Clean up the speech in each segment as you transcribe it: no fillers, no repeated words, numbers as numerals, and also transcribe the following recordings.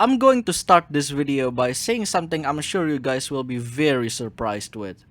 I'm going to start this video by saying something I'm sure you guys will be very surprised with.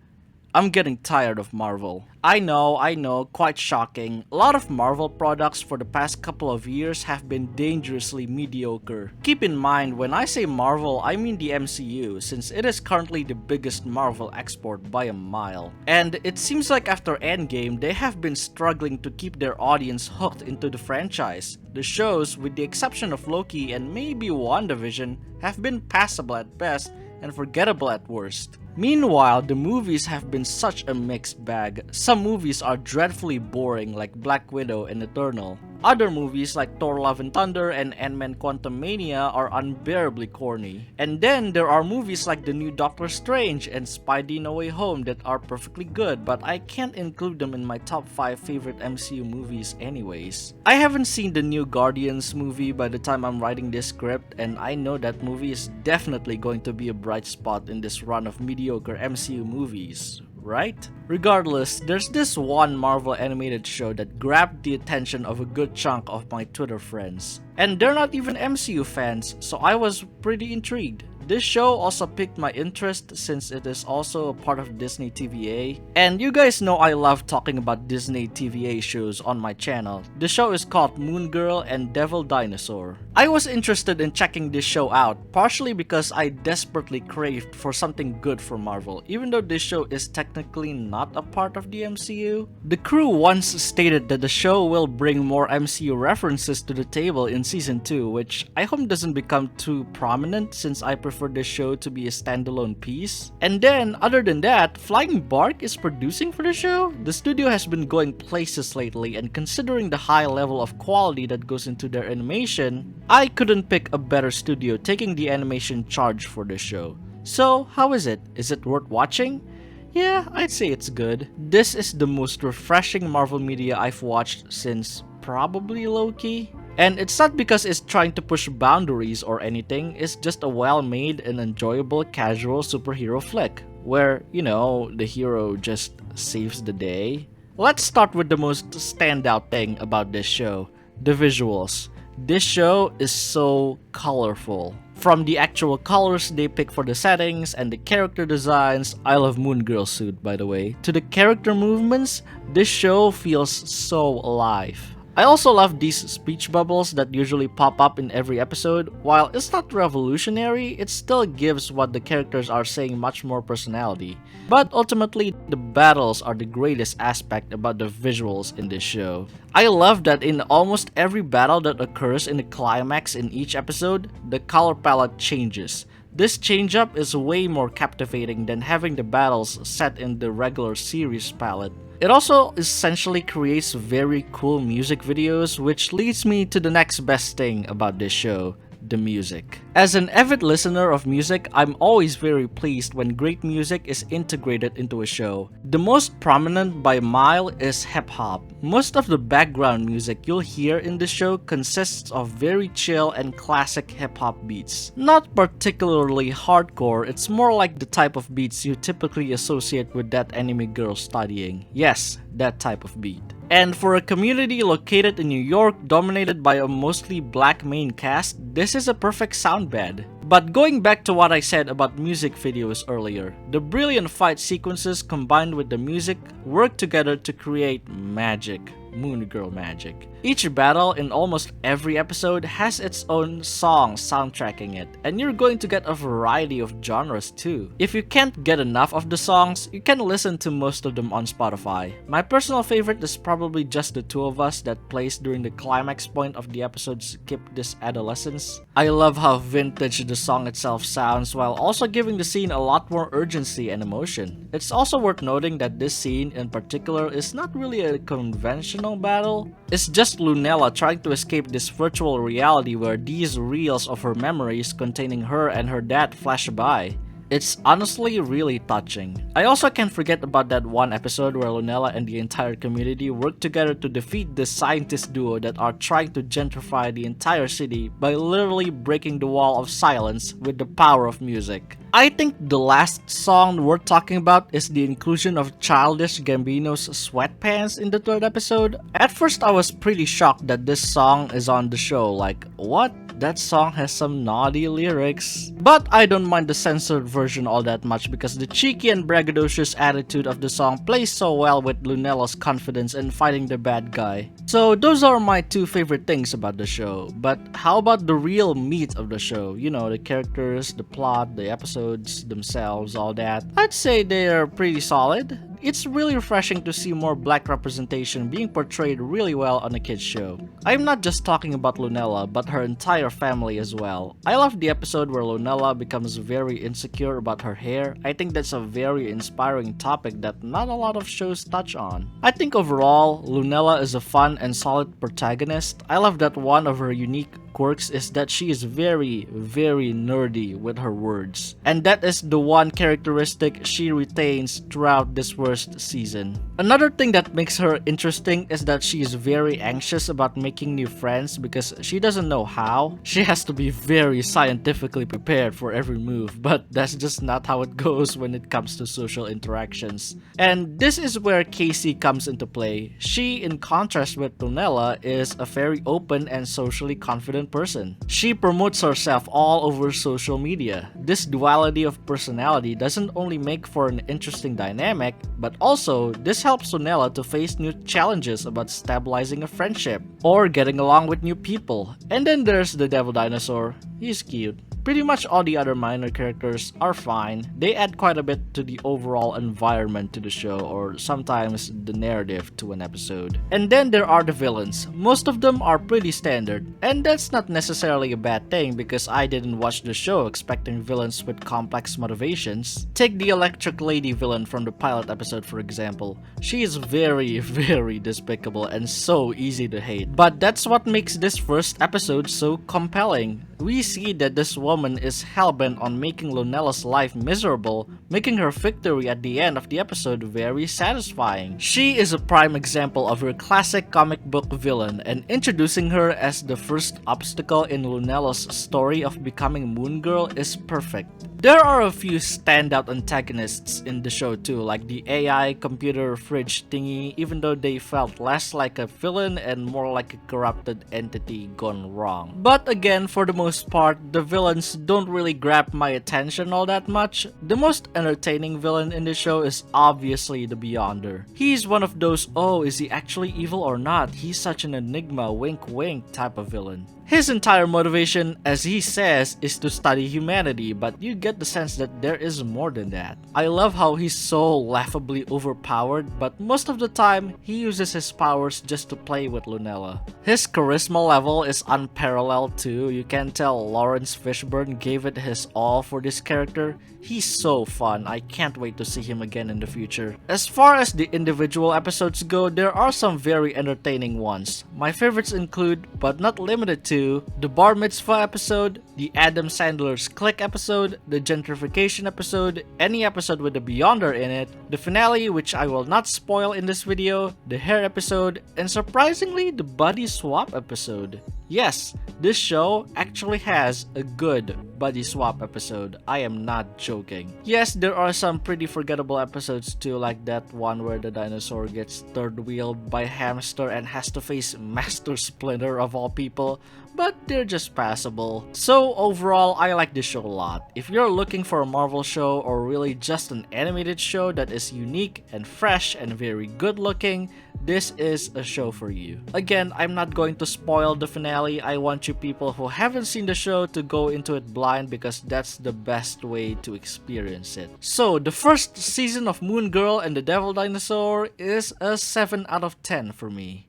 I'm getting tired of Marvel. I know, quite shocking. A lot of Marvel products for the past couple of years have been dangerously mediocre. Keep in mind, when I say Marvel, I mean the MCU, since it is currently the biggest Marvel export by a mile. And it seems like after Endgame, they have been struggling to keep their audience hooked into the franchise. The shows, with the exception of Loki and maybe WandaVision, have been passable at best and forgettable at worst. Meanwhile, the movies have been such a mixed bag. Some movies are dreadfully boring like Black Widow and Eternal. Other movies like Thor Love and Thunder and Ant-Man Quantumania are unbearably corny. And then there are movies like the new Doctor Strange and Spidey No Way Home that are perfectly good, but I can't include them in my top 5 favorite MCU movies anyways. I haven't seen the new Guardians movie by the time I'm writing this script, and I know that movie is definitely going to be a bright spot in this run of mediocre MCU movies, right? Regardless, there's this one Marvel animated show that grabbed the attention of a good chunk of my Twitter friends. And they're not even MCU fans, so I was pretty intrigued. This show also piqued my interest since it is also a part of Disney TVA. And you guys know I love talking about Disney TVA shows on my channel. The show is called Moon Girl and Devil Dinosaur. I was interested in checking this show out, partially because I desperately craved for something good for Marvel, even though this show is technically not a part of the MCU. The crew once stated that the show will bring more MCU references to the table in season 2, which I hope doesn't become too prominent since I prefer this show to be a standalone piece. And then, other than that, Flying Bark is producing for the show? The studio has been going places lately, and considering the high level of quality that goes into their animation, I couldn't pick a better studio taking the animation charge for the show. So, how is it? Is it worth watching? Yeah, I'd say it's good. This is the most refreshing Marvel media I've watched since probably Loki. And it's not because it's trying to push boundaries or anything, it's just a well-made and enjoyable casual superhero flick, where, you know, the hero just saves the day. Let's start with the most standout thing about this show, the visuals. This show is so colorful. From the actual colors they pick for the settings and the character designs, I love Moon Girl's suit by the way, to the character movements, this show feels so alive. I also love these speech bubbles that usually pop up in every episode. While it's not revolutionary, it still gives what the characters are saying much more personality. But ultimately, the battles are the greatest aspect about the visuals in this show. I love that in almost every battle that occurs in the climax in each episode, the color palette changes. This change-up is way more captivating than having the battles set in the regular series palette. It also essentially creates very cool music videos, which leads me to the next best thing about this show, the music. As an avid listener of music, I'm always very pleased when great music is integrated into a show. The most prominent by a mile is hip-hop. Most of the background music you'll hear in the show consists of very chill and classic hip-hop beats. Not particularly hardcore, it's more like the type of beats you typically associate with that anime girl studying. Yes, that type of beat. And for a community located in New York dominated by a mostly black main cast, this is a perfect soundbed. But going back to what I said about music videos earlier, the brilliant fight sequences combined with the music work together to create magic. Moon Girl magic. Each battle in almost every episode has its own song soundtracking it, and you're going to get a variety of genres too. If you can't get enough of the songs, you can listen to most of them on Spotify. My personal favorite is probably Just the Two of Us that plays during the climax point of the episode Skip This Adolescence. I love how vintage the song itself sounds while also giving the scene a lot more urgency and emotion. It's also worth noting that this scene in particular is not really a conventional battle. It's just Lunella trying to escape this virtual reality where these reels of her memories containing her and her dad flash by. It's honestly really touching. I also can't forget about that one episode where Lunella and the entire community work together to defeat the scientist duo that are trying to gentrify the entire city by literally breaking the wall of silence with the power of music. I think the last song worth talking about is the inclusion of Childish Gambino's Sweatpants in the third episode. At first I was pretty shocked that this song is on the show, like what? that song has some naughty lyrics. But I don't mind the censored version all that much because the cheeky and braggadocious attitude of the song plays so well with Lunella's confidence in fighting the bad guy. So those are my two favorite things about the show. But how about the real meat of the show? You know, the characters, the plot, the episodes themselves, all that. I'd say they are pretty solid. It's really refreshing to see more black representation being portrayed really well on a kids show. I'm not just talking about Lunella, but her entire family as well. I love the episode where Lunella becomes very insecure about her hair. I think that's a very inspiring topic that not a lot of shows touch on. I think overall, Lunella is a fun and solid protagonist. I love that one of her unique quirks is that she is very nerdy with her words. And that is the one characteristic she retains throughout this first season. Another thing that makes her interesting is that she is very anxious about making new friends because she doesn't know how. She has to be very scientifically prepared for every move, but that's just not how it goes when it comes to social interactions. And this is where Casey comes into play. She, in contrast with Lunella, is a very open and socially confident person. She promotes herself all over social media. This duality of personality doesn't only make for an interesting dynamic, but also this helps Lunella to face new challenges about stabilizing a friendship or getting along with new people. And then there's the Devil Dinosaur. He's cute. Pretty much all the other minor characters are fine. They add quite a bit to the overall environment to the show, or sometimes the narrative to an episode. And then there are the villains. Most of them are pretty standard, and that's not necessarily a bad thing because I didn't watch the show expecting villains with complex motivations. Take the Electric Lady villain from the pilot episode for example. She is very despicable and so easy to hate. But that's what makes this first episode so compelling. We see that this woman is hellbent on making Lunella's life miserable, making her victory at the end of the episode very satisfying. She is a prime example of her classic comic book villain, and introducing her as the first obstacle in Lunella's story of becoming Moon Girl is perfect. There are a few standout antagonists in the show too, like the AI computer fridge thingy, even though they felt less like a villain and more like a corrupted entity gone wrong. But again, for the most part, the villains don't really grab my attention all that much. The most entertaining villain in the show is obviously the Beyonder. He's one of those, oh, is he actually evil or not? He's such an enigma, wink wink type of villain. His entire motivation, as he says, is to study humanity, but you get the sense that there is more than that. I love how he's so laughably overpowered, but most of the time, he uses his powers just to play with Lunella. His charisma level is unparalleled too. You can tell Lawrence Fishburne gave it his all for this character. He's so fun. I can't wait to see him again in the future. As far as the individual episodes go, there are some very entertaining ones. My favorites include, but not limited to, the Bar Mitzvah episode, the Adam Sandler's Click episode, the Gentrification episode, any episode with the Beyonder in it, the finale, which I will not spoil in this video, the hair episode, and surprisingly, the Buddy Swap episode. Yes, this show actually has a good buddy swap episode. I am not joking. Yes, there are some pretty forgettable episodes too, like that one where the dinosaur gets third wheeled by a hamster and has to face Master Splinter of all people, but they're just passable. So overall, I like this show a lot. If you're looking for a Marvel show or really just an animated show that is unique and fresh and very good looking, this is a show for you. Again, I'm not going to spoil the finale. I want you people who haven't seen the show to go into it blind because that's the best way to experience it. So the first season of Moon Girl and the Devil Dinosaur is a 7 out of 10 for me.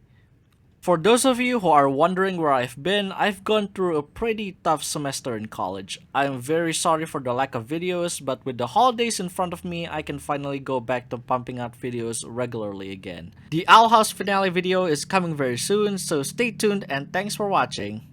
For those of you who are wondering where I've been, I've gone through a pretty tough semester in college. I am very sorry for the lack of videos, but with the holidays in front of me, I can finally go back to pumping out videos regularly again. The Owl House finale video is coming very soon, so stay tuned and thanks for watching.